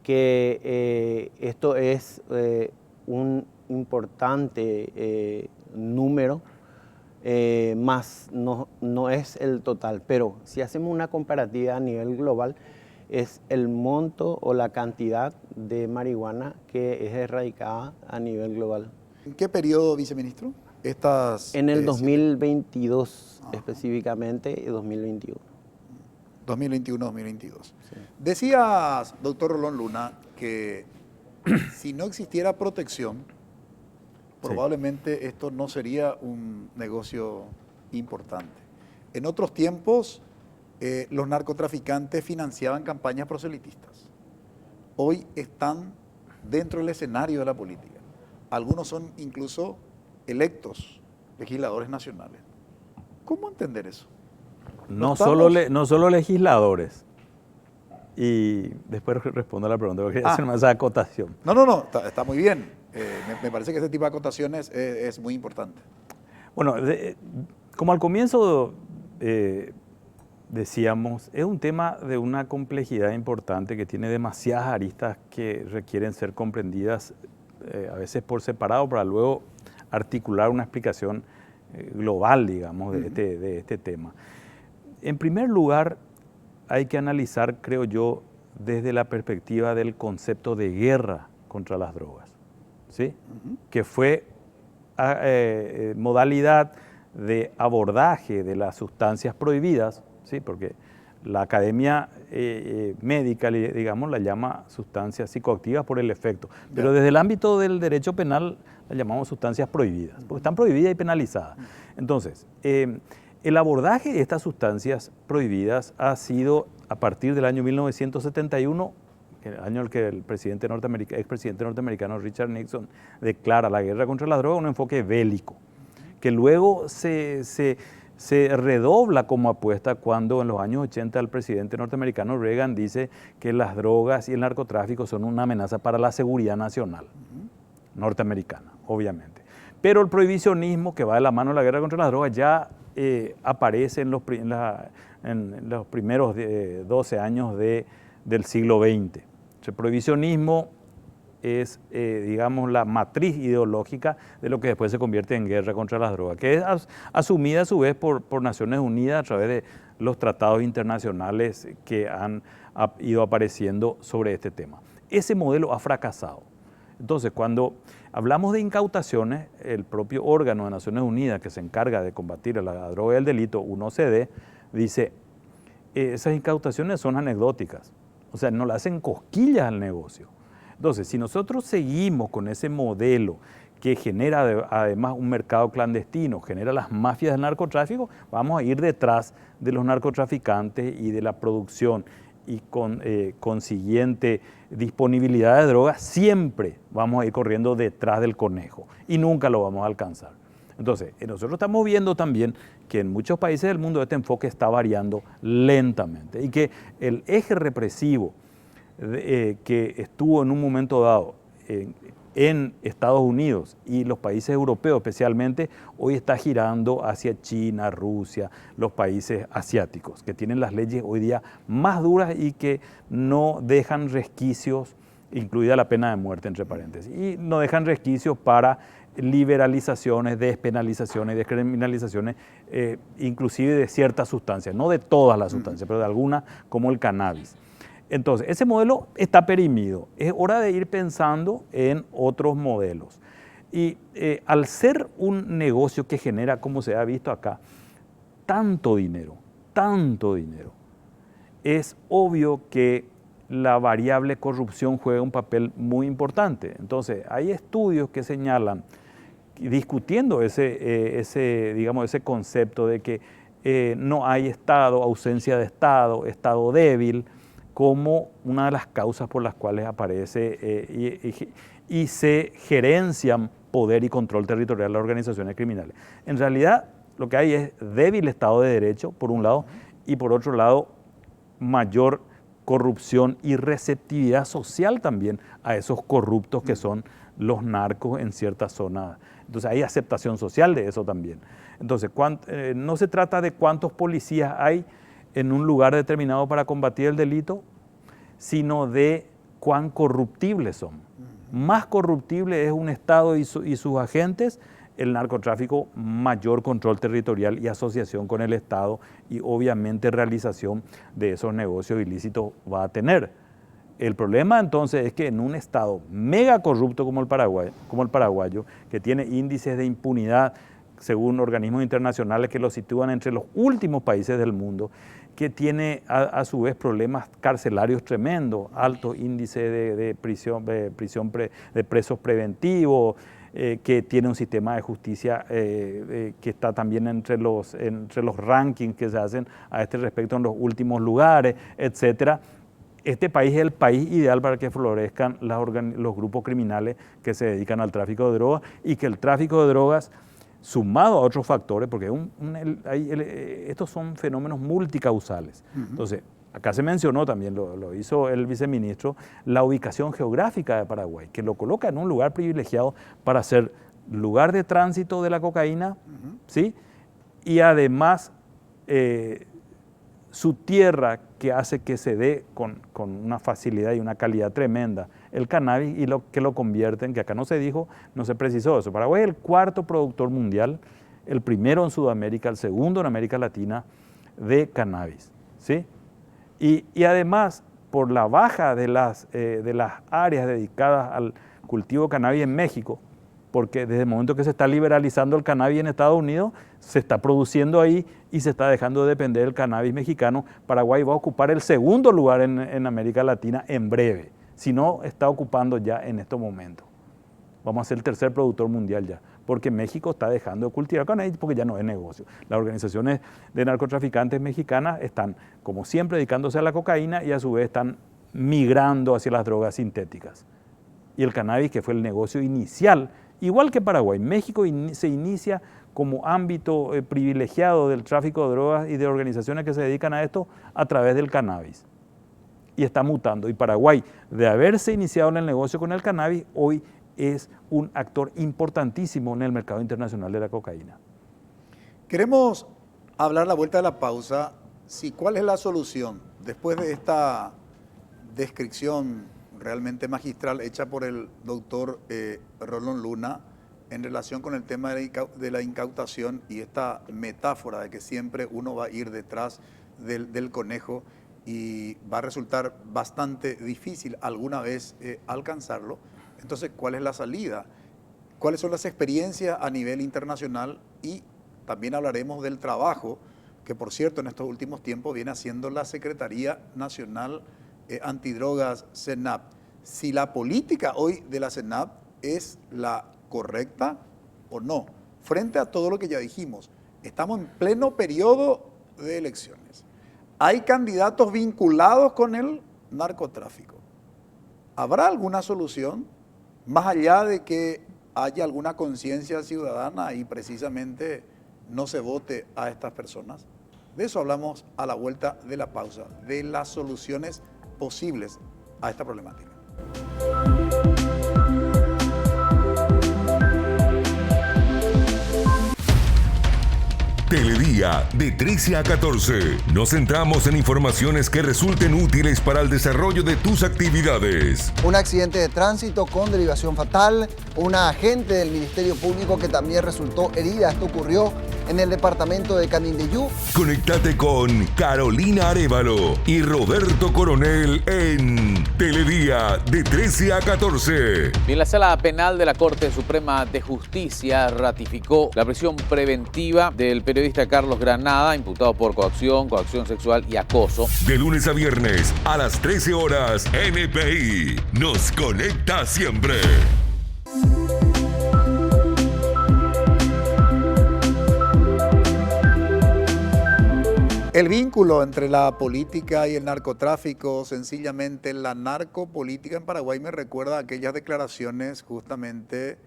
Que esto es un importante número, más no es el total, pero si hacemos una comparativa a nivel global, es el monto o la cantidad de marihuana que es erradicada a nivel global. ¿En qué periodo, viceministro? En el 2022 específicamente y 2021. 2021-2022. Sí. Decías, doctor Rolón Luna, que si no existiera protección, probablemente esto no sería un negocio importante. En otros tiempos, los narcotraficantes financiaban campañas proselitistas. Hoy están dentro del escenario de la política. Algunos son incluso electos legisladores nacionales. ¿Cómo entender eso? No solo legisladores. Y después respondo a la pregunta, porque quería hacer más acotación. No, está muy bien. Me parece que ese tipo de acotaciones es muy importante. Bueno, como al comienzo decíamos, es un tema de una complejidad importante que tiene demasiadas aristas que requieren ser comprendidas a veces por separado para luego articular una explicación global, digamos, de este tema. En primer lugar, hay que analizar, creo yo, desde la perspectiva del concepto de guerra contra las drogas, ¿sí? Que fue modalidad de abordaje de las sustancias prohibidas, ¿sí? Porque la academia médica, digamos, la llama sustancias psicoactivas por el efecto, pero desde el ámbito del derecho penal la llamamos sustancias prohibidas, porque están prohibidas y penalizadas. Entonces, el abordaje de estas sustancias prohibidas ha sido a partir del año 1971, el año en el que el expresidente norteamericano Richard Nixon declara la guerra contra la droga, un enfoque bélico, que luego se redobla como apuesta cuando en los años 80 el presidente norteamericano Reagan dice que las drogas y el narcotráfico son una amenaza para la seguridad nacional norteamericana, obviamente. Pero el prohibicionismo que va de la mano de la guerra contra las drogas ya aparece en los primeros 12 años del siglo XX. El prohibicionismo es, digamos, la matriz ideológica de lo que después se convierte en guerra contra las drogas, que es asumida a su vez por Naciones Unidas a través de los tratados internacionales que han ido apareciendo sobre este tema. Ese modelo ha fracasado. Entonces, cuando hablamos de incautaciones, el propio órgano de Naciones Unidas que se encarga de combatir la droga y el delito, UNOCDE, dice, esas incautaciones son anecdóticas, o sea, no le hacen cosquillas al negocio. Entonces, si nosotros seguimos con ese modelo que genera además un mercado clandestino, genera las mafias del narcotráfico, vamos a ir detrás de los narcotraficantes y de la producción y con consiguiente disponibilidad de drogas, siempre vamos a ir corriendo detrás del conejo y nunca lo vamos a alcanzar. Entonces, nosotros estamos viendo también que en muchos países del mundo este enfoque está variando lentamente y que el eje represivo que estuvo en un momento dado en Estados Unidos y los países europeos especialmente, hoy está girando hacia China, Rusia, los países asiáticos, que tienen las leyes hoy día más duras y que no dejan resquicios, incluida la pena de muerte, entre paréntesis, y no dejan resquicios para liberalizaciones, despenalizaciones, descriminalizaciones, inclusive de ciertas sustancias, no de todas las sustancias, pero de algunas como el cannabis. Entonces, ese modelo está perimido. Es hora de ir pensando en otros modelos. Y al ser un negocio que genera, como se ha visto acá, tanto dinero, es obvio que la variable corrupción juega un papel muy importante. Entonces, hay estudios que señalan, discutiendo ese concepto de que no hay Estado, ausencia de Estado, Estado débil, como una de las causas por las cuales aparece y se gerencian poder y control territorial de las organizaciones criminales. En realidad, lo que hay es débil Estado de Derecho, por un lado, y por otro lado, mayor corrupción y receptividad social también a esos corruptos que son los narcos en ciertas zonas. Entonces hay aceptación social de eso también. Entonces, no se trata de cuántos policías hay en un lugar determinado para combatir el delito, sino de cuán corruptibles son. Más corruptible es un Estado y sus agentes, el narcotráfico, mayor control territorial y asociación con el Estado y obviamente realización de esos negocios ilícitos va a tener. El problema entonces es que en un Estado mega corrupto como el paraguayo, que tiene índices de impunidad según organismos internacionales que lo sitúan entre los últimos países del mundo, que tiene a su vez problemas carcelarios tremendos, alto índice de presos preventivos, que tiene un sistema de justicia que está también entre los rankings que se hacen a este respecto en los últimos lugares, etcétera. Este país es el país ideal para que florezcan los grupos criminales que se dedican al tráfico de drogas y que el tráfico de drogas, sumado a otros factores, porque estos son fenómenos multicausales. Entonces, acá se mencionó también, lo hizo el viceministro, la ubicación geográfica de Paraguay, que lo coloca en un lugar privilegiado para ser lugar de tránsito de la cocaína, ¿sí? Y además su tierra que hace que se dé con una facilidad y una calidad tremenda el cannabis y lo que lo convierten, que acá no se dijo, no se precisó eso. Paraguay es el cuarto productor mundial, el primero en Sudamérica, el segundo en América Latina de cannabis, ¿sí? Y además, por la baja de las áreas dedicadas al cultivo de cannabis en México, porque desde el momento que se está liberalizando el cannabis en Estados Unidos, se está produciendo ahí y se está dejando de depender del cannabis mexicano. Paraguay va a ocupar el segundo lugar en América Latina en breve, si no está ocupando ya en estos momentos. Vamos a ser el tercer productor mundial ya, porque México está dejando de cultivar cannabis porque ya no es negocio. Las organizaciones de narcotraficantes mexicanas están, como siempre, dedicándose a la cocaína y a su vez están migrando hacia las drogas sintéticas. Y el cannabis, que fue el negocio inicial, igual que Paraguay, México se inicia como ámbito privilegiado del tráfico de drogas y de organizaciones que se dedican a esto a través del cannabis. Y está mutando. Y Paraguay, de haberse iniciado en el negocio con el cannabis, hoy es un actor importantísimo en el mercado internacional de la cocaína. Queremos hablar a la vuelta de la pausa, ¿cuál es la solución? Después de esta descripción realmente magistral hecha por el doctor Rolón Luna en relación con el tema de la incautación y esta metáfora de que siempre uno va a ir detrás del conejo y va a resultar bastante difícil alguna vez alcanzarlo. Entonces, ¿cuál es la salida? ¿Cuáles son las experiencias a nivel internacional? Y también hablaremos del trabajo que, por cierto, en estos últimos tiempos viene haciendo la Secretaría Nacional Antidrogas, CENAP. Si la política hoy de la CENAP es la correcta o no, frente a todo lo que ya dijimos. Estamos en pleno periodo de elecciones. Hay candidatos vinculados con el narcotráfico. ¿Habrá alguna solución más allá de que haya alguna conciencia ciudadana y precisamente no se vote a estas personas? De eso hablamos a la vuelta de la pausa, de las soluciones posibles a esta problemática. Teledía de 13 a 14. Nos centramos en informaciones que resulten útiles para el desarrollo de tus actividades. Un accidente de tránsito con derivación fatal, una agente del Ministerio Público que también resultó herida. Esto ocurrió en el departamento de Canindeyú. Conéctate con Carolina Arévalo y Roberto Coronel en Teledía de 13 a 14. Bien, la Sala Penal de la Corte Suprema de Justicia ratificó la prisión preventiva del periodista Carlos Granada, imputado por coacción sexual y acoso. De lunes a viernes a las 13 horas, NPI nos conecta siempre. El vínculo entre la política y el narcotráfico, sencillamente la narcopolítica en Paraguay me recuerda a aquellas declaraciones justamente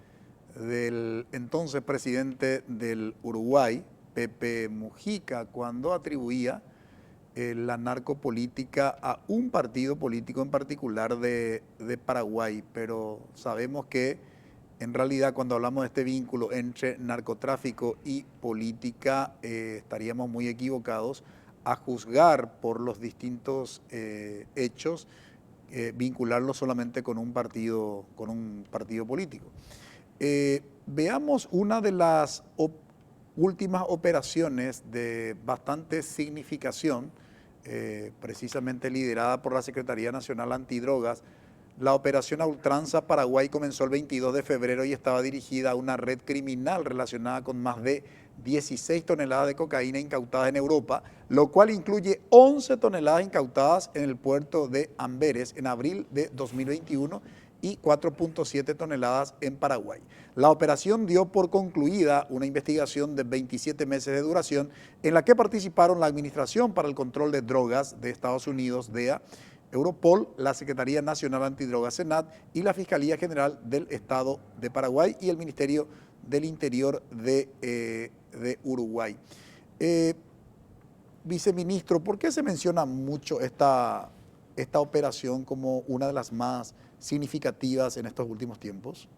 del entonces presidente del Uruguay, Pepe Mujica, cuando atribuía la narcopolítica a un partido político en particular de Paraguay. Pero sabemos que en realidad cuando hablamos de este vínculo entre narcotráfico y política estaríamos muy equivocados a juzgar por los distintos hechos, vincularlo solamente con un partido político. Veamos una de las últimas operaciones de bastante significación, precisamente liderada por la Secretaría Nacional Antidrogas. La operación a ultranza Paraguay comenzó el 22 de febrero y estaba dirigida a una red criminal relacionada con más de 16 toneladas de cocaína incautadas en Europa, lo cual incluye 11 toneladas incautadas en el puerto de Amberes en abril de 2021 y 4.7 toneladas en Paraguay. La operación dio por concluida una investigación de 27 meses de duración en la que participaron la Administración para el Control de Drogas de Estados Unidos, DEA, Europol, la Secretaría Nacional Antidrogas, SENAT, y la Fiscalía General del Estado de Paraguay y el Ministerio del Interior de Uruguay. Viceministro, ¿por qué se menciona mucho esta operación como una de las más significativas en estos últimos tiempos?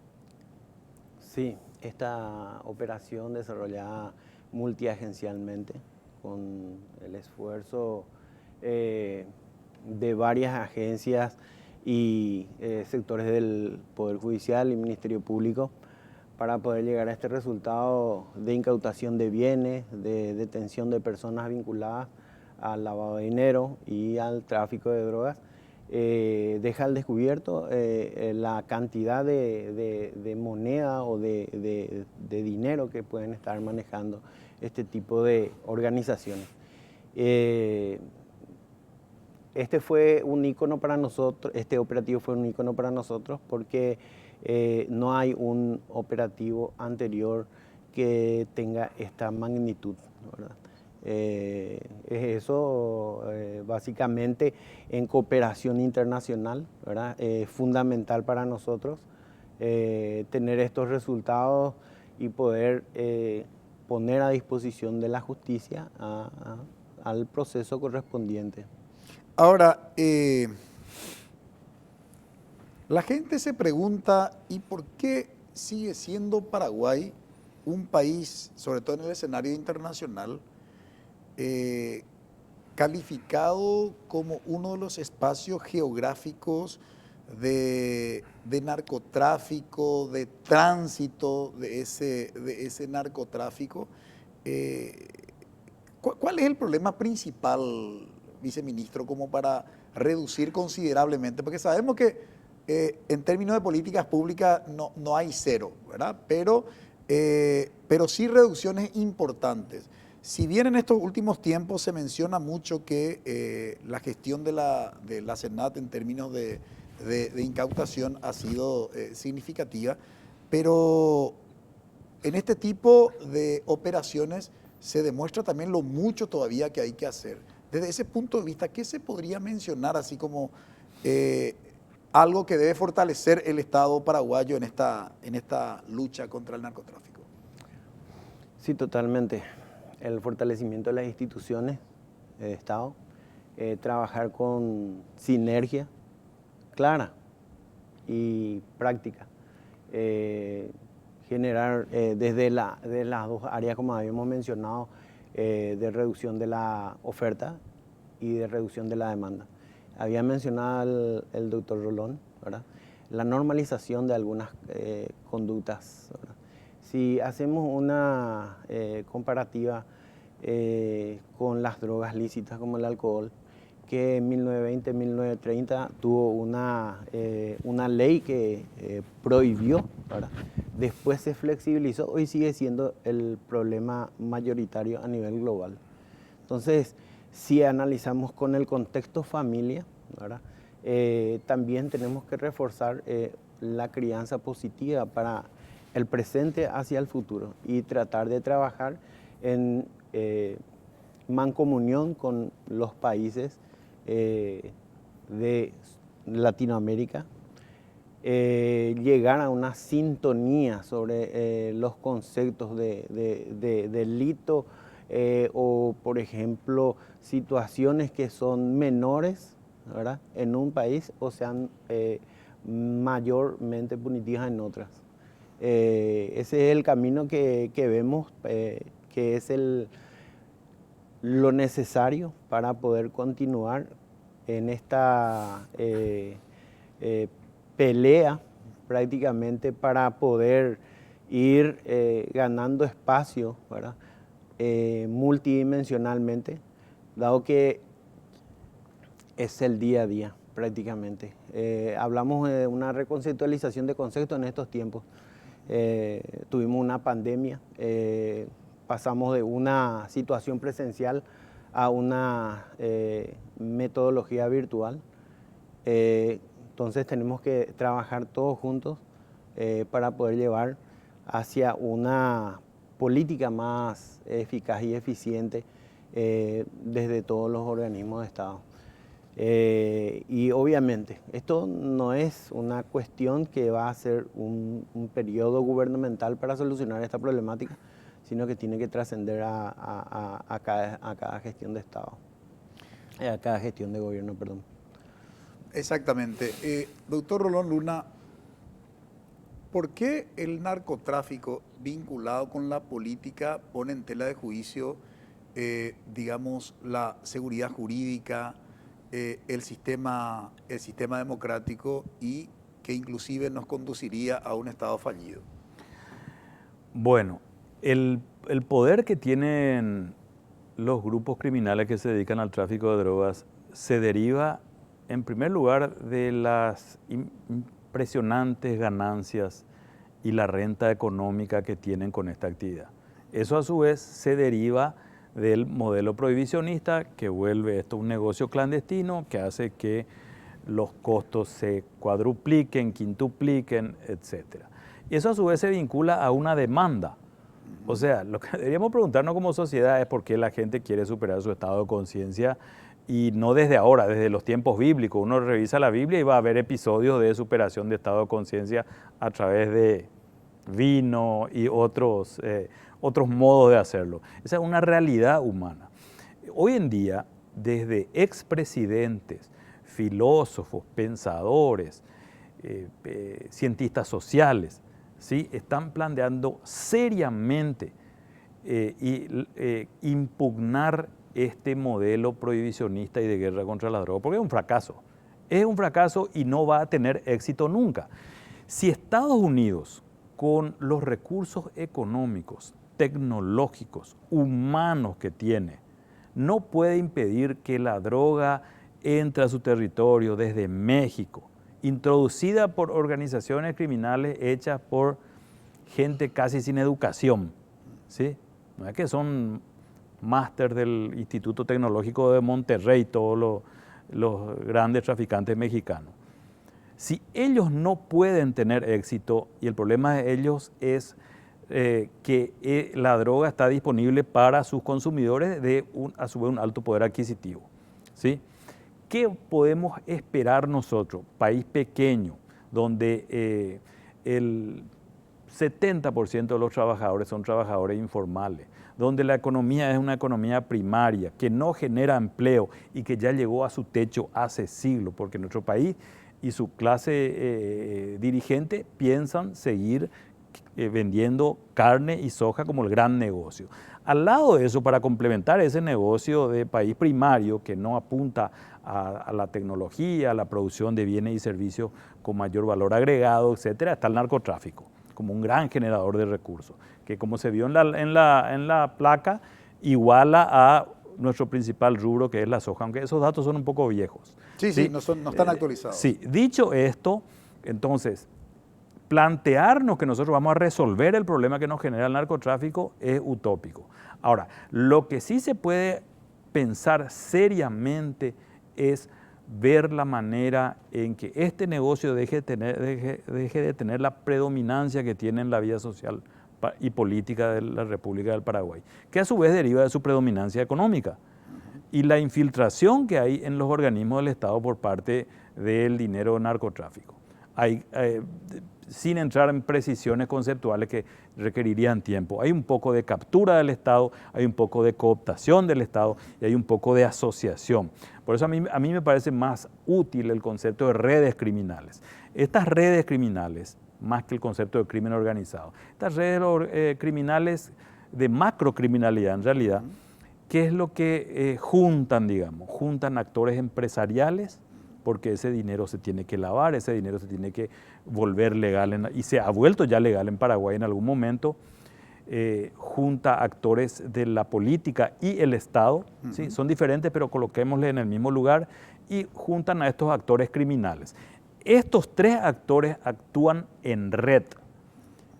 Sí, esta operación desarrollada multiagencialmente con el esfuerzo de varias agencias y sectores del Poder Judicial y Ministerio Público para poder llegar a este resultado de incautación de bienes, de detención de personas vinculadas al lavado de dinero y al tráfico de drogas, deja al descubierto la cantidad de moneda o de dinero que pueden estar manejando este tipo de organizaciones. Este fue un ícono para nosotros, este operativo fue un ícono para nosotros porque no hay un operativo anterior que tenga esta magnitud, ¿verdad? Es eso básicamente en cooperación internacional, ¿verdad? Es fundamental para nosotros tener estos resultados y poder poner a disposición de la justicia al proceso correspondiente. Ahora, la gente se pregunta, ¿y por qué sigue siendo Paraguay un país, sobre todo en el escenario internacional, calificado como uno de los espacios geográficos de narcotráfico, de tránsito de ese narcotráfico? ¿Cuál es el problema principal, viceministro, como para reducir considerablemente? Porque sabemos que en términos de políticas públicas no hay cero, ¿verdad? Pero sí reducciones importantes. Si bien en estos últimos tiempos se menciona mucho que la gestión de la SENAT en términos de incautación ha sido significativa, pero en este tipo de operaciones se demuestra también lo mucho todavía que hay que hacer. Desde ese punto de vista, ¿qué se podría mencionar así como algo que debe fortalecer el Estado paraguayo en esta lucha contra el narcotráfico? Sí, totalmente. El fortalecimiento de las instituciones de Estado, trabajar con sinergia clara y práctica, generar desde las dos áreas, como habíamos mencionado, de reducción de la oferta y de reducción de la demanda. Había mencionado el doctor Rolón, ¿verdad? La normalización de algunas conductas, ¿verdad? Si hacemos una comparativa con las drogas lícitas como el alcohol, que en 1920-1930 tuvo una ley que prohibió, ¿verdad? Después se flexibilizó, hoy sigue siendo el problema mayoritario a nivel global. Entonces, si analizamos con el contexto familia, ¿verdad? También tenemos que reforzar la crianza positiva para el presente hacia el futuro y tratar de trabajar en mancomunión con los países de Latinoamérica, llegar a una sintonía sobre los conceptos de delito o, por ejemplo, situaciones que son menores, ¿verdad?, en un país o sean mayormente punitivas en otras. Ese es el camino que vemos, que es lo necesario para poder continuar en esta pelea prácticamente para poder ir ganando espacio, ¿verdad?, multidimensionalmente, dado que es el día a día prácticamente. Hablamos de una reconceptualización de conceptos en estos tiempos. Tuvimos una pandemia, pasamos de una situación presencial a una metodología virtual. Entonces tenemos que trabajar todos juntos para poder llevar hacia una política más eficaz y eficiente desde todos los organismos de Estado. Y obviamente, esto no es una cuestión que va a ser un periodo gubernamental para solucionar esta problemática, sino que tiene que trascender a cada gestión de Estado, a cada gestión de gobierno, perdón. Exactamente. Doctor Rolón Luna, ¿por qué el narcotráfico vinculado con la política pone en tela de juicio, digamos, la seguridad jurídica, el sistema democrático y que inclusive nos conduciría a un Estado fallido? Bueno, el poder que tienen los grupos criminales que se dedican al tráfico de drogas se deriva, en primer lugar, de las impresionantes ganancias y la renta económica que tienen con esta actividad. Eso a su vez se deriva del modelo prohibicionista que vuelve esto un negocio clandestino que hace que los costos se cuadrupliquen, quintupliquen, etc. Y eso a su vez se vincula a una demanda. O sea, lo que deberíamos preguntarnos como sociedad es por qué la gente quiere superar su estado de conciencia, y no desde ahora, desde los tiempos bíblicos. Uno revisa la Biblia y va a ver episodios de superación de estado de conciencia a través de vino y otros modos de hacerlo. Esa es una realidad humana. Hoy en día, desde expresidentes, filósofos, pensadores, cientistas sociales, ¿sí?, están planteando seriamente impugnar este modelo prohibicionista y de guerra contra la droga, porque es un fracaso. Es un fracaso y no va a tener éxito nunca. Si Estados Unidos, con los recursos económicos, tecnológicos, humanos que tiene, no puede impedir que la droga entre a su territorio desde México introducida por organizaciones criminales hechas por gente casi sin educación, ¿sí? No es que son máster del Instituto Tecnológico de Monterrey, todos los grandes traficantes mexicanos. Si ellos no pueden tener éxito, y el problema de ellos es que la droga está disponible para sus consumidores de a su vez un alto poder adquisitivo, ¿sí? ¿Qué podemos esperar nosotros, país pequeño, donde el 70% de los trabajadores son trabajadores informales, donde la economía es una economía primaria, que no genera empleo y que ya llegó a su techo hace siglos, porque nuestro país y su clase dirigente piensan seguir vendiendo carne y soja como el gran negocio? Al lado de eso, para complementar ese negocio de país primario que no apunta a la tecnología, a la producción de bienes y servicios con mayor valor agregado, etcétera, está el narcotráfico como un gran generador de recursos, que como se vio en la placa, iguala a nuestro principal rubro, que es la soja, aunque esos datos son un poco viejos. Sí, no están actualizados. Sí, dicho esto, entonces, plantearnos que nosotros vamos a resolver el problema que nos genera el narcotráfico es utópico. Ahora, lo que sí se puede pensar seriamente es ver la manera en que este negocio deje de tener la predominancia que tiene en la vida social y política de la República del Paraguay, que a su vez deriva de su predominancia económica y la infiltración que hay en los organismos del Estado por parte del dinero narcotráfico. Sin entrar en precisiones conceptuales que requerirían tiempo. Hay un poco de captura del Estado, hay un poco de cooptación del Estado y hay un poco de asociación. Por eso a mí me parece más útil el concepto de redes criminales. Estas redes criminales, más que el concepto de crimen organizado, estas redes criminales de macrocriminalidad en realidad, ¿qué es lo que juntan, digamos? Juntan actores empresariales, porque ese dinero se tiene que lavar, ese dinero se tiene que volver legal, y se ha vuelto ya legal en Paraguay en algún momento, junta actores de la política y el Estado, ¿sí? Son diferentes, pero coloquémosle en el mismo lugar, y juntan a estos actores criminales. Estos tres actores actúan en red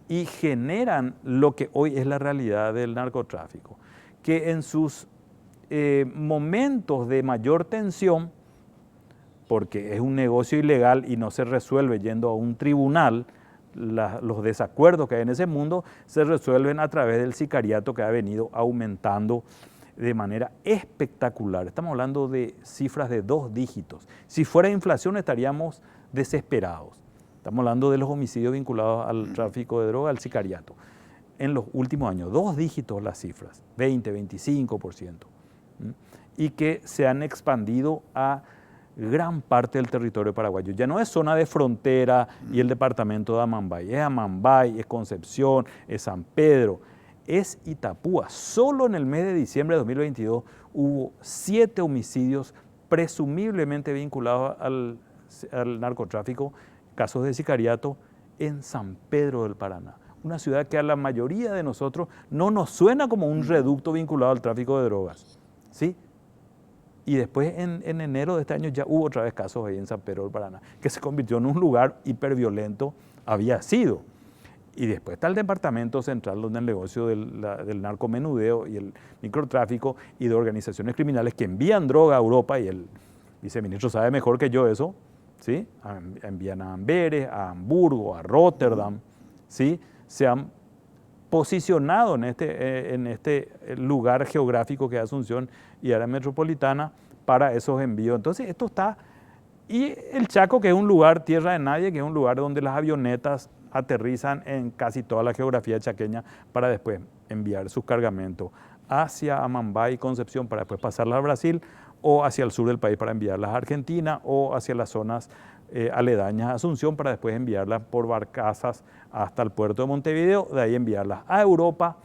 y generan lo que hoy es la realidad del narcotráfico, que en sus momentos de mayor tensión, porque es un negocio ilegal y no se resuelve yendo a un tribunal, los desacuerdos que hay en ese mundo se resuelven a través del sicariato que ha venido aumentando de manera espectacular. Estamos hablando de cifras de 2 dígitos. Si fuera inflación estaríamos desesperados. Estamos hablando de los homicidios vinculados al tráfico de droga, al sicariato. En los últimos años, 2 dígitos las cifras, 20, 25%. Y que se han expandido a gran parte del territorio paraguayo. Ya no es zona de frontera y el departamento de Amambay, es Amambay, es Concepción, es San Pedro, es Itapúa. Solo en el mes de diciembre de 2022 hubo 7 homicidios presumiblemente vinculados al narcotráfico, casos de sicariato, en San Pedro del Paraná. Una ciudad que a la mayoría de nosotros no nos suena como un reducto vinculado al tráfico de drogas, ¿sí? Y después en enero de este año ya hubo otra vez casos ahí en San Pedro del Paraná, que se convirtió en un lugar hiperviolento, había sido. Y después está el departamento central donde el negocio del narcomenudeo y el microtráfico y de organizaciones criminales que envían droga a Europa, y el viceministro sabe mejor que yo eso, ¿sí? Envían a Amberes, a Hamburgo, a Rotterdam, ¿sí? Se han posicionado en este lugar geográfico que es Asunción y área metropolitana para esos envíos. Entonces esto está, y el Chaco, que es un lugar tierra de nadie, que es un lugar donde las avionetas aterrizan en casi toda la geografía chaqueña para después enviar sus cargamentos hacia Amambay y Concepción para después pasarlas a Brasil, o hacia el sur del país para enviarlas a Argentina, o hacia las zonas aledañas a Asunción para después enviarlas por barcazas hasta el puerto de Montevideo, de ahí enviarlas a Europa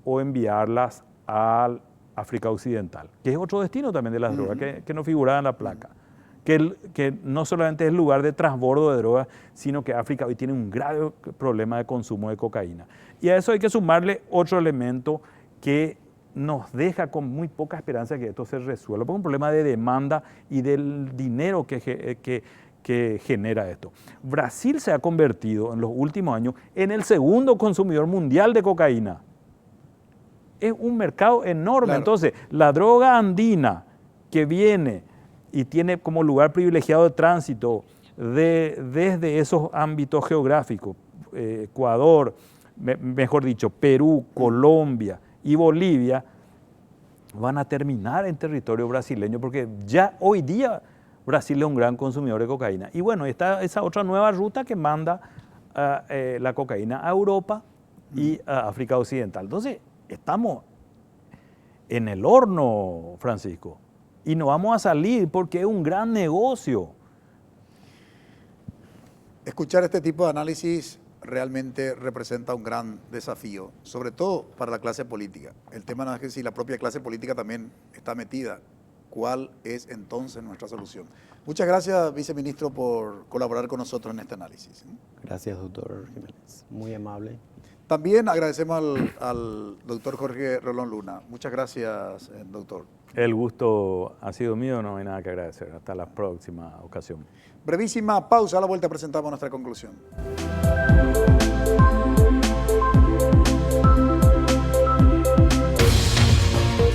o enviarlas al África Occidental, que es otro destino también de las drogas que no figuraba en la placa, que no solamente es lugar de transbordo de drogas, sino que África hoy tiene un grave problema de consumo de cocaína. Y a eso hay que sumarle otro elemento que nos deja con muy poca esperanza que esto se resuelva, porque es un problema de demanda y del dinero que que genera esto. Brasil se ha convertido en los últimos años en el segundo consumidor mundial de cocaína. Es un mercado enorme. Claro. Entonces, la droga andina que viene y tiene como lugar privilegiado de tránsito desde esos ámbitos geográficos, Ecuador, mejor dicho, Perú, Colombia y Bolivia, van a terminar en territorio brasileño, porque ya hoy día Brasil es un gran consumidor de cocaína. Y bueno, está esa otra nueva ruta que manda la cocaína a Europa y a África Occidental. Entonces, estamos en el horno, Francisco, y no vamos a salir porque es un gran negocio. Escuchar este tipo de análisis realmente representa un gran desafío, sobre todo para la clase política. El tema no es que si la propia clase política también está metida, ¿cuál es entonces nuestra solución? Muchas gracias, viceministro, por colaborar con nosotros en este análisis. Gracias, doctor Jiménez. Muy amable. También agradecemos al doctor Jorge Rolón Luna. Muchas gracias, doctor. El gusto ha sido mío, no hay nada que agradecer. Hasta la próxima ocasión. Brevísima pausa, a la vuelta presentamos nuestra conclusión.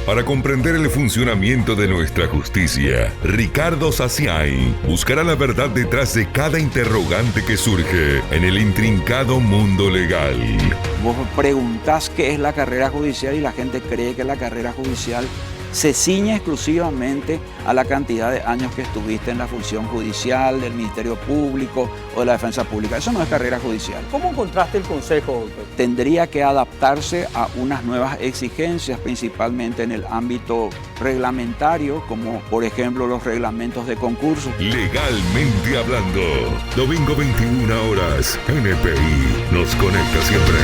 Para comprender el funcionamiento de nuestra justicia, Ricardo Saciay buscará la verdad detrás de cada interrogante que surge en el intrincado mundo legal. Vos preguntás qué es la carrera judicial y la gente cree que la carrera judicial se ciñe exclusivamente a la cantidad de años que estuviste en la función judicial, del Ministerio Público o de la Defensa Pública. Eso no es carrera judicial. ¿Cómo encontraste el consejo, doctor? Tendría que adaptarse a unas nuevas exigencias, principalmente en el ámbito reglamentario, como por ejemplo los reglamentos de concurso. Legalmente hablando, domingo 21 horas, NPI nos conecta siempre.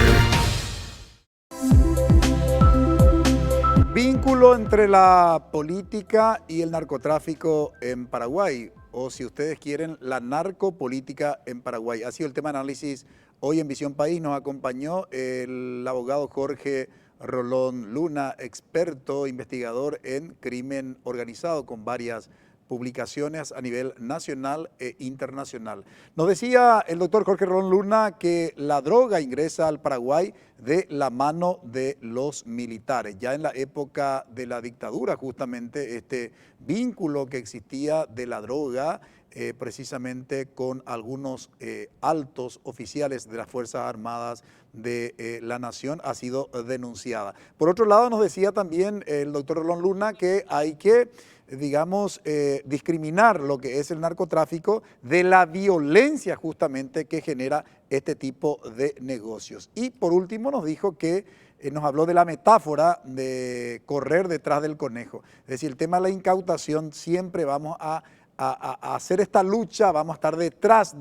Vínculo entre la política y el narcotráfico en Paraguay, o si ustedes quieren, la narcopolítica en Paraguay. Ha sido el tema de análisis hoy en Visión País. Nos acompañó el abogado Jorge Rolón Luna, experto, investigador en crimen organizado, con varias publicaciones a nivel nacional e internacional. Nos decía el doctor Jorge Rolón Luna que la droga ingresa al Paraguay de la mano de los militares. Ya en la época de la dictadura, justamente este vínculo que existía de la droga precisamente con algunos altos oficiales de las Fuerzas Armadas de la Nación ha sido denunciada. Por otro lado, nos decía también el doctor Rolón Luna que hay que, digamos, discriminar lo que es el narcotráfico de la violencia justamente que genera este tipo de negocios. Y por último nos dijo que nos habló de la metáfora de correr detrás del conejo. Es decir, el tema de la incautación, siempre vamos a hacer esta lucha, vamos a estar detrás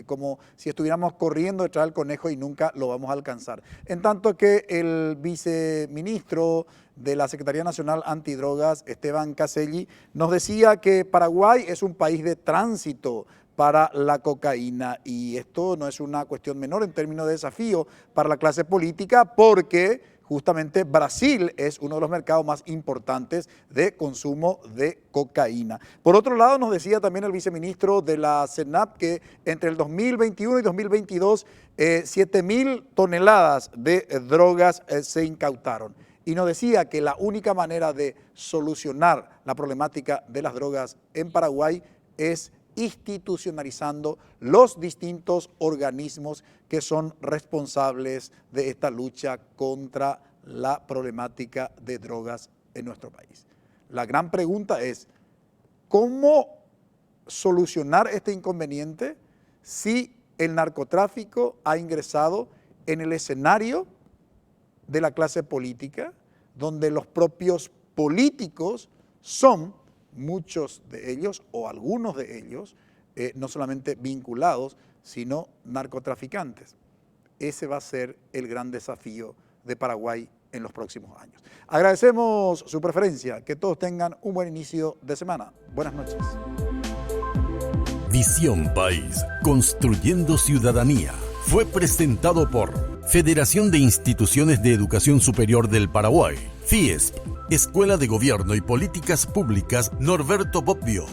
como si estuviéramos corriendo detrás del conejo y nunca lo vamos a alcanzar. En tanto que el viceministro de la Secretaría Nacional Antidrogas, Esteban Caselli, nos decía que Paraguay es un país de tránsito para la cocaína, y esto no es una cuestión menor en términos de desafío para la clase política, porque justamente Brasil es uno de los mercados más importantes de consumo de cocaína. Por otro lado, nos decía también el viceministro de la CENAP que entre el 2021 y 2022, 7.000 toneladas de drogas se incautaron. Y nos decía que la única manera de solucionar la problemática de las drogas en Paraguay es institucionalizando los distintos organismos que son responsables de esta lucha contra la problemática de drogas en nuestro país. La gran pregunta es, ¿cómo solucionar este inconveniente si el narcotráfico ha ingresado en el escenario de la clase política, donde los propios políticos son muchos de ellos o algunos de ellos, no solamente vinculados, sino narcotraficantes? Ese va a ser el gran desafío de Paraguay en los próximos años. Agradecemos su preferencia, que todos tengan un buen inicio de semana. Buenas noches. Visión País, construyendo ciudadanía, fue presentado por Federación de Instituciones de Educación Superior del Paraguay, FIESP, Escuela de Gobierno y Políticas Públicas Norberto Bobbio.